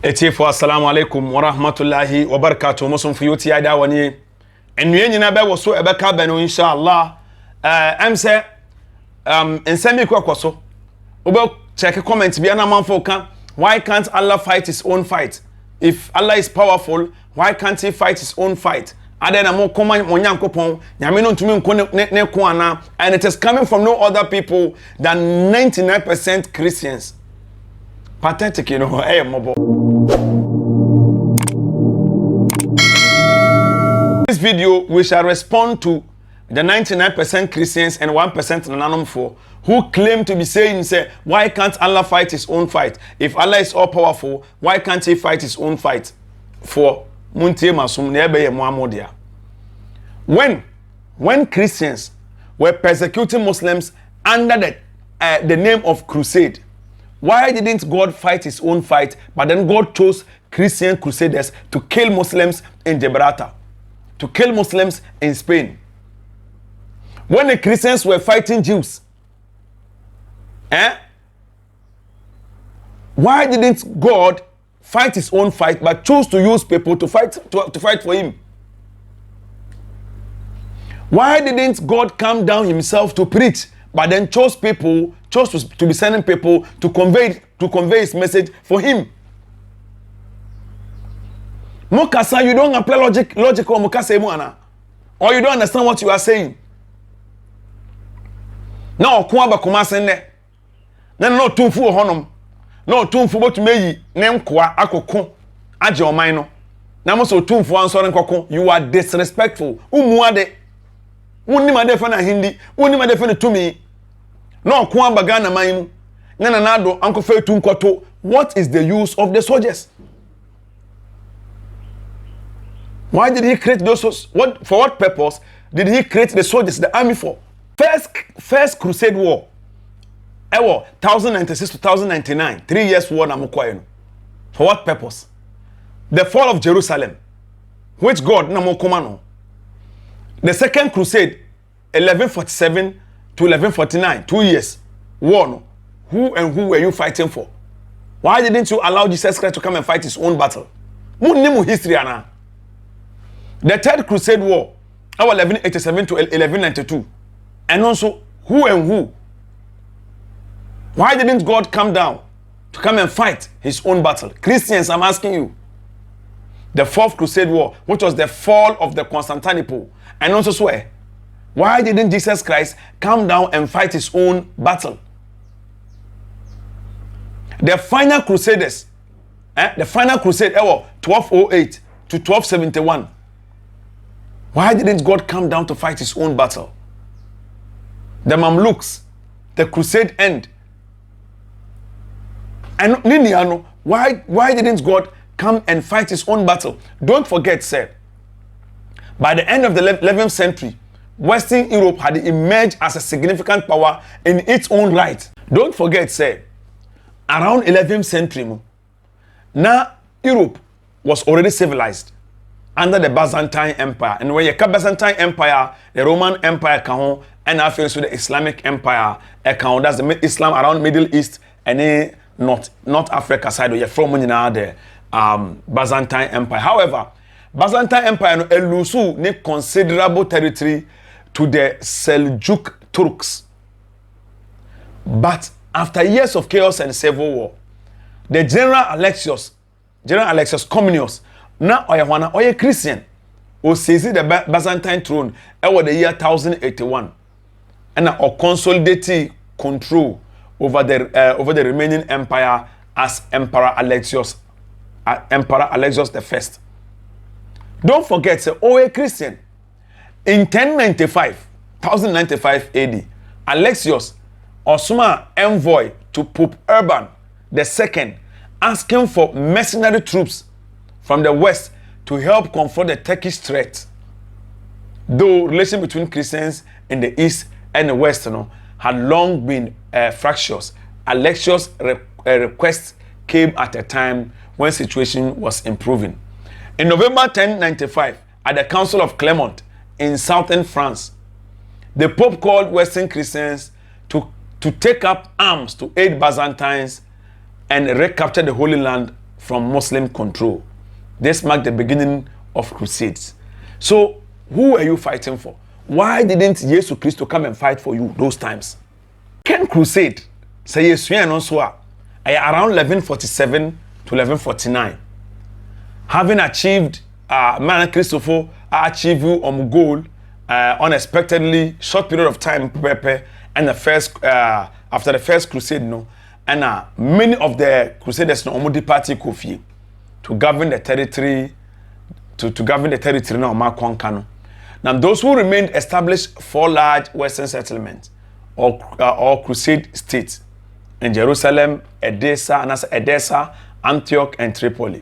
Etiefo assalamu alaikum wa rahmatullahi wa barakatuh. Musum fuyuti ya da wani enye nyina be wo so ebe ka be no inshallah. Em say ensemi kwakoso. Obo check comment bi na manfo kan, why can't Allah fight his own fight? If Allah is powerful, why can't he fight his own fight? Adena mo koma mo nyankopon, nyame no ntumi nko ne ko ana, and it is coming from no other people than 99% Christians. Pathetic, you know. Hey, mobo. This video, we shall respond to the 99% Christians and 1% Nananum who claim to be saying, say, why can't Allah fight his own fight? If Allah is all powerful, why can't he fight his own fight? For Muntie Masum Nebeye Muhammadia. When Christians were persecuting Muslims under the name of crusade, why didn't God fight his own fight, but then God chose Christian crusaders to kill Muslims in Gibraltar, to kill Muslims in Spain? When the Christians were fighting Jews, why didn't God fight his own fight, but chose to use people to fight for him? Why didn't God come down himself to preach, but then chose to be sending people to convey his message for him? Mokasa, you don't apply logical mokasa muana, or you don't understand what you are saying. No, kuaba kumasene. No tumfu honum. No tumfu botu meyi nem kwa akoko aje oman no. Na mo so tumfu ansore nkoko. You are disrespectful. Umuade. Wonni made fa na hindi, wonni made fa na tumi. No kuaba Ghana man. Na nado ankofa etu nkoto. What is the use of the soldiers? Why did he create those? For what purpose did he create the soldiers, the army for? First Crusade War. 1096 to 1099. 3 years war na mukwa. For what purpose? The fall of Jerusalem, which God na mukomano. The Second Crusade, 1147 to 1149. 2 years war. No. Who and who were you fighting for? Why didn't you allow Jesus Christ to come and fight his own battle? Mu history ana. The Third Crusade War, 1187 to 1192. And also, who and who? Why didn't God come down to come and fight his own battle? Christians, I'm asking you. The Fourth Crusade War, which was the fall of the Constantinople. And also swear, why didn't Jesus Christ come down and fight his own battle? The final Crusaders, the final crusade, 1208 to 1271. Why didn't God come down to fight his own battle? The Mamluks, the crusade end. And Niniano, why didn't God come and fight his own battle? Don't forget, sir, by the end of the 11th century, Western Europe had emerged as a significant power in its own right. Don't forget, sir, around 11th century, now Europe was already civilized under the Byzantine Empire. And when you have Byzantine Empire, the Roman Empire can and after the Islamic Empire account. That's the Islam around Middle East and North Africa side where you're from the Byzantine Empire. However, Byzantine Empire lose considerable territory to the Seljuk Turks. But after years of chaos and civil war, the General Alexios Comnenus, now oye Christian, who seized the Byzantine throne over the year 1081, and consolidated control over the remaining empire as Emperor Alexios I. Don't forget, say, oye Christian, in 1095 AD, Alexios Osman envoy to Pope Urban II, asking for mercenary troops from the west to help confront the Turkish threat. Though relation between Christians in the east and the west had long been fractious, Alexios' request came at a time when situation was improving. In November 1095, at the Council of Clermont in southern France, the Pope called Western Christians to take up arms to aid Byzantines and recapture the Holy Land from Muslim control. This marked the beginning of crusades. So, who are you fighting for? Why didn't Jesus Christ come and fight for you those times? Second crusade, say Yesuan also around 1147 to 1149. Having achieved, man Christopher achieved goal unexpectedly, short period of time, and the first after the first crusade, no, and many of the crusaders no party Kofi to govern the territory, to govern the territory now Makonkano. Now those who remained established 4 large Western settlements or crusade states in Jerusalem, Edessa, Antioch, and Tripoli,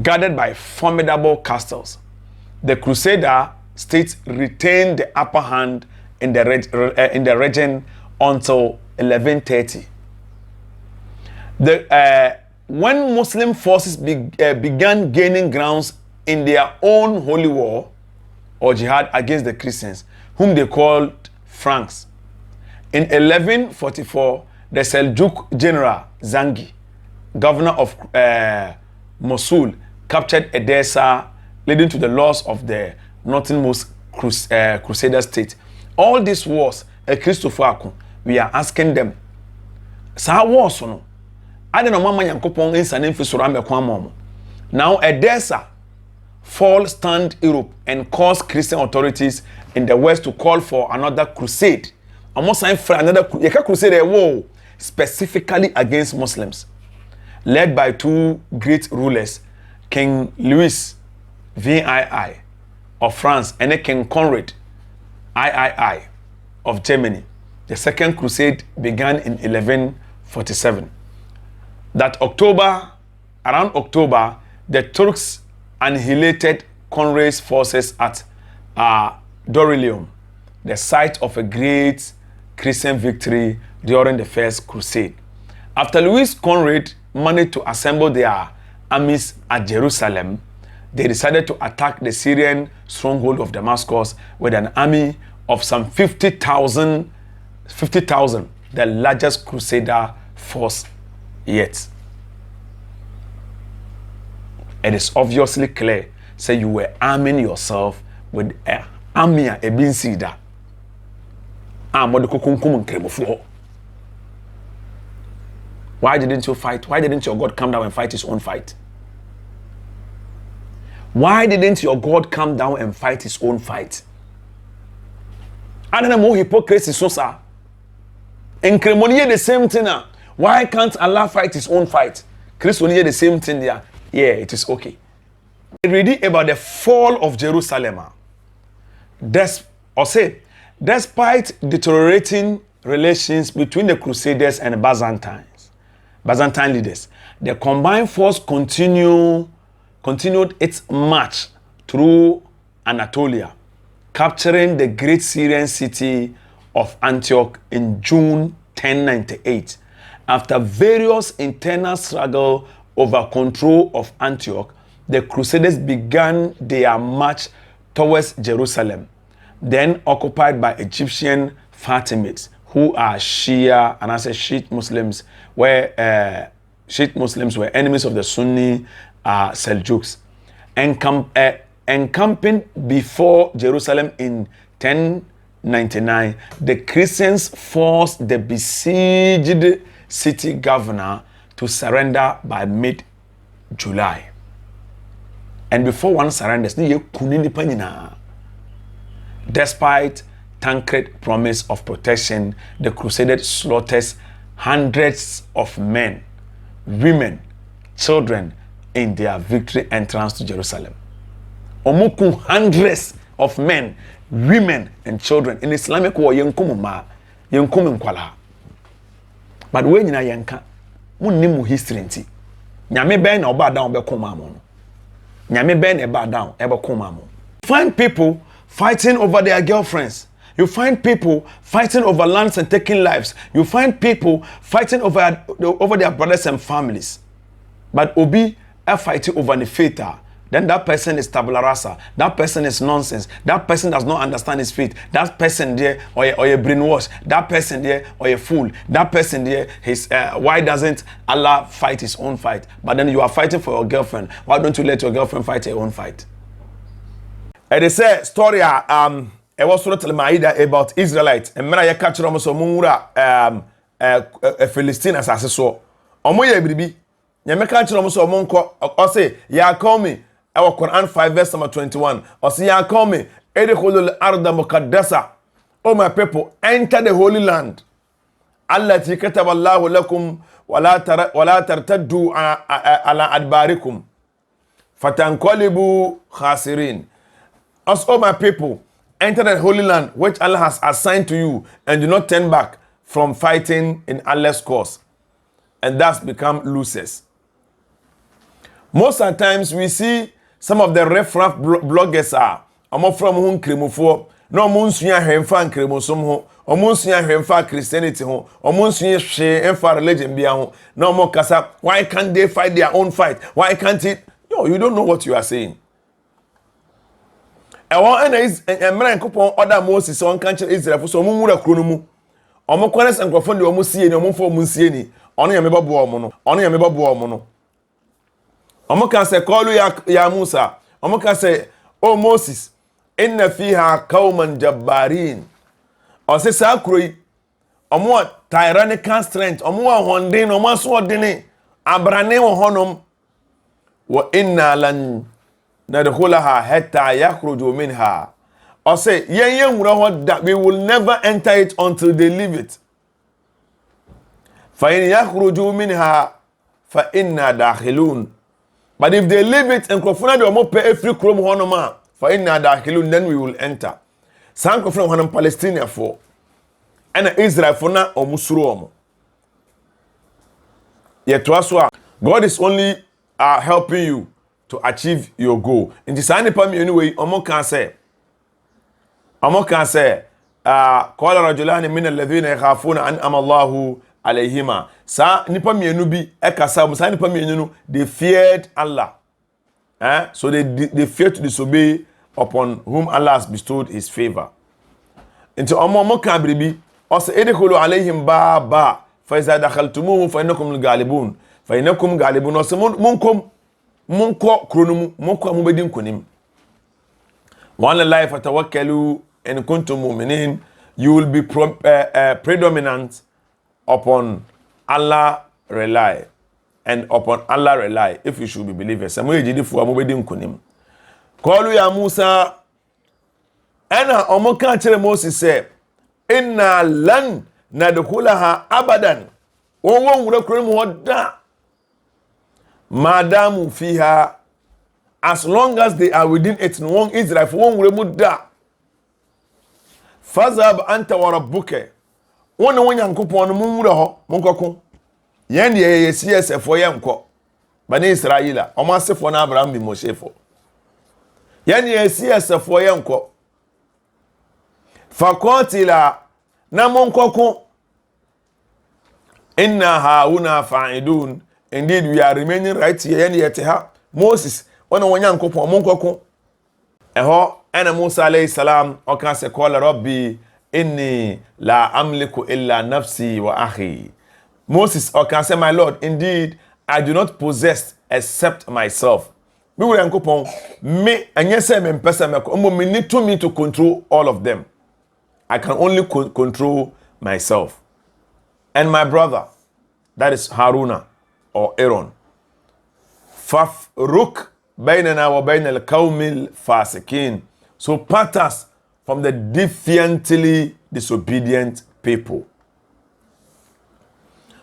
guarded by formidable castles. The Crusader states retained the upper hand in the region until 1130. When Muslim forces began gaining grounds in their own holy war or jihad against the Christians, whom they called Franks, in 1144, the Seljuk general Zangi, governor of Mosul, captured Edessa, leading to the loss of the northernmost Crusader state. All these wars, Christopher Akun, we are asking them, Sa wars no? I don't know mama yankopon insane fi soro amekwa mom. Now Edessa fall stand Europe and caused Christian authorities in the West to call for another crusade. Almost for another crusade war specifically against Muslims, led by 2 great rulers, King Louis VII of France and King Conrad III of Germany. The second crusade began in 1147. Around October, the Turks annihilated Conrad's forces at Dorylaeum, the site of a great Christian victory during the First Crusade. After Louis Conrad managed to assemble their armies at Jerusalem, they decided to attack the Syrian stronghold of Damascus with an army of some 50,000, the largest Crusader force yet. It is obviously clear, say you were arming yourself with an army a bin sida. Why didn't you fight? Why didn't your God come down and fight his own fight? Why didn't your God come down and fight his own fight? I don't know more hypocrisy, so sir. In Cremonier, the same thing. Why can't Allah fight his own fight? Christonier, the same thing there. Yeah, it is okay. Reading about the fall of Jerusalem. Despite deteriorating relations between the Crusaders and the Byzantine leaders, the combined force continued its march through Anatolia, capturing the great Syrian city of Antioch in June 1098. After various internal struggle over control of Antioch, the Crusaders began their march towards Jerusalem, then occupied by Egyptian Fatimids, who are Shia and as a Shiite Muslims, where Shiite Muslims were enemies of the Sunni Seljuks. Encamping before Jerusalem in 1099, the Christians forced the besieged city governor to surrender by mid-July. And before one surrenders, despite Tancred's promise of protection, the Crusaders slaughtered hundreds of men, women, children in their victory entrance to Jerusalem. Omuku hundreds of men, women, and children in Islamic war. But when you yanka, munnimu history nti. Nyame ben na oba down be koma mo. Nyame ben e ba down e be koma mo. Find people fighting over their girlfriends. You find people fighting over lands and taking lives. You find people fighting over their brothers and families. But Obi are fighting over the faith. then that person is tabula rasa. That person is nonsense. That person does not understand his faith. That person there, or a brainwash. That person there, or a fool. That person there, why doesn't Allah fight his own fight? But then you are fighting for your girlfriend. Why don't you let your girlfriend fight her own fight? And they say story it was Surah Al-Ma'idah about Israelites. And when I catch them so Philistine asase so. Omo ye biribi. Nyame ka catch them so monko or say ya call me. Our Quran 5 verse number 21. Or say ya call me. Edkhulul arda muqaddasa. Oh my people, enter the holy land. Allati kataballahu lakum wala tartaddu ala adbarikum. Fatanqalibu khasirin. Us, oh my people, enter the holy land which Allah has assigned to you and do not turn back from fighting in Allah's cause. And thus become losers. Most of the times we see some of the riff-raff bloggers are from whom kremofo no munsuya hemfa nkremosom ho omunsuya hemfa Christianity ho omunsuya hwe emfa religion bia ho no mo kasa why can't they fight their own fight? Why can't it? No, you don't know what you are saying. And is emra nkopon order Moses on kan kire Israel so mo mura kro no mu omo kwane sankrofo de omo sie ni omo fo omo sie ni ono ya mebabo omo no ono ya mebabo omo no omo kan se call ya Musa omo kan se oh Moses inna fiha qauman jabbarin o se sa kroi omo tyrannical strength omo honden omo aso odene abrane wo honom wa inna lan nadkhulaha hatta yakhruju minha. Or say, that we will never enter it until they leave it. فَإِنْ يَخْرُجُوا مِنْهَا فَإِنَّا دَاخِلُونَ. But if they leave it and krofuna de omo pe every krom honoma فَإِنَّا دَاخِلُونَ, then we will enter. San krofuna honum Palestine for and Israel for na omusuro omo. Yet God is only helping you to achieve your goal. In the same time, anyway, omo can say, qala rajulani min alladhina yakhafuna an amallahu alayhima. Sa nipa mienu bi ekasa mo sa nipa mienu no, they feared Allah. So they feared to disobey upon whom Allah has bestowed his favor. Into omo kan bribi o se edkhulu alayhim ba fa iza dakhaltumuhum fa innakum galibun fa innakum galibun. O se munko kronumu munko amubedin konim. Wa ala la fatawakkalu in kuntum mu'minin. You will be predominant upon Allah rely and upon Allah rely if you should be believers. Samu ejidi fu amubedin konim. Qalu ya Musa ana omoka chere Moses say inna lan nadkhulaha abadan. Won wura kronum hoda madamu fiha, as long as they are within it. No one Israel for one wura da. Fazab anta wa rabbuka. Won Nyankopon no munwura ho monkoko. Yen de CSF for yenko. Bani Israela, o masefo na Abraham bi Moshefo. Yen de CSF for yenko. Fakotila na monkoko. Inna hauna fa'idun. Indeed, we are remaining right here. Yen yete ha Moses won Nyankopon monkoko. Eho ana Musa alayhi salam o kan se qala rabbi inni la amliku illa nafsi wa akhi. Moses o kan say, my Lord, indeed I do not possess except myself. Me we Nyankopon me anye say me mpesa me ko me need to me to control all of them. I can only control myself and my brother, that is Haruna or Aaron. Fafruk bainana wa bainal qaumil fasikin. So part us from the defiantly disobedient people.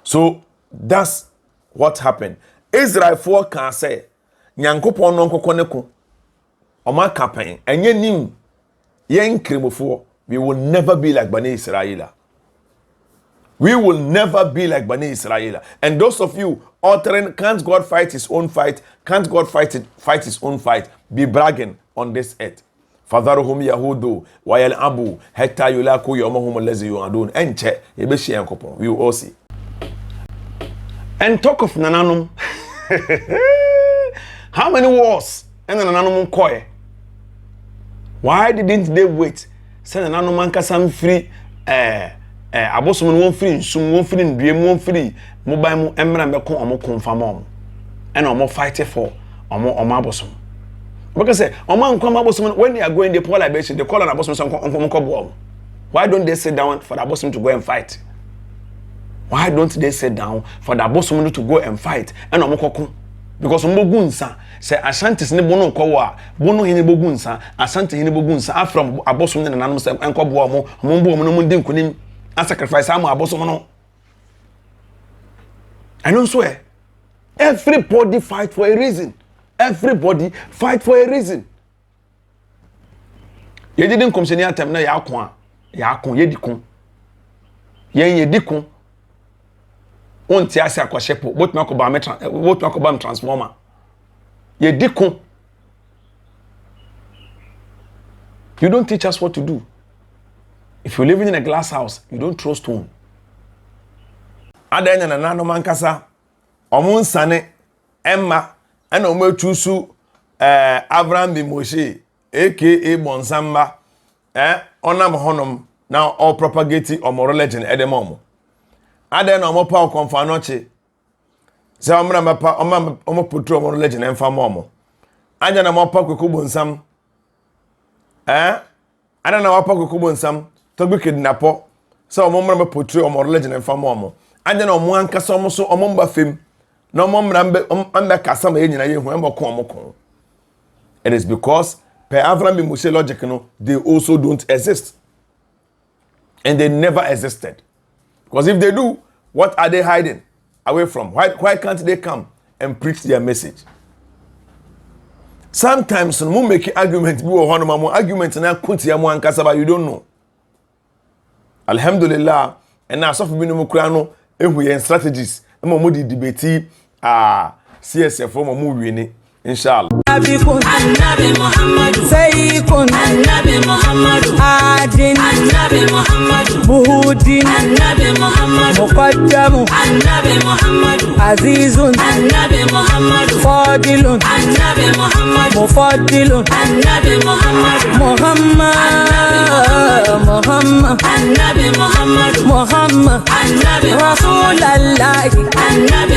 So that's what happened. Israel for can say Nyankopon no nkokoneko oma kapen enye nim yen kremofo. We will never be like Bani Israel. We will never be like Bani Israel. And those of you uttering, can't God fight his own fight? Can't God fight his own fight? Be bragging on this earth. Fadharuhum yahudu wa yal'abu hatta yulaku yawmahum allazi yu'adun. Enche yebeshi yankopon. We will all see. And talk of nananum. How many wars ɛna nananom kɔɛ. Why didn't they wait? Sɛ nananom ankasa mfiri abosom no wɔmfiri nsum wɔmfiri nduam wɔmfiri mobile mu emra mbɛko ɔmo konfama ɔmo ɛna ɔmo fight for ɔmo abosom. Because say ɔmo anko abosom when they are going the poor libation they call on abosom so ɔmo kɔbo. Why don't they sit down for the abosom to go and fight? Why don't they sit down for the abosom to go and fight and ɔmo kɔko? Because ɔmo gunsa say Ashantis ne bono nkɔwo a bono hene bogunsa Ashanti hene bogunsa afrom abosom ne nanom say nkɔbo ɔmo bo ɔmo no mu di nkonim a sacrifice am abosom no. I don't swear. Everybody fight for a reason. Everybody fight for a reason. You didn't come senior time na ya yedikon. Yedikon. On ti ase akwashepo, both me akobam transformer. Yedikon. You don't teach us what to do. If you're living in a glass house, you don't throw stone. Adanya na nano mankasa omo nsane emma ena omo chusu Abraham bi Moshe aka Bonsamba onam honom na all propagate omo religion edemom adanya na omo pa konfa noche se omra mapa omo potro omo religion emfa momo anya na mopa kweko Bonsam ana na wapa kweko Bonsam to gbe kidnapo se omo mra potro omo religion emfa momo anya na omo ankasa omo so omo mba fem na omo mra kasa ma enyina yehu embo ko omo ko. It is because per Abraham and Moshe logic they also don't exist and they never existed, because if they do, what are they hiding away from? Why can't they come and preach their message? Sometimes no make argument be one argument na kuntia mo ankasa ba you don't know. Alhamdulillah, and now so for binu kura no ehu yen strategies mo di debate CSF mo wini inshallah. Annabi Muhammadu Sayyidun Annabi Muhammadu Adin Annabi Muhammadu Buhudin Annabi Muhammadu Muqaddamu Annabi Muhammadu Azizun Annabi Muhammadu Fadilun Annabi Muhammadu Mufaddilun Annabi Muhammadu Muhammad Annabi Muhammadu Muhammad Annabi Rasulallah Annabi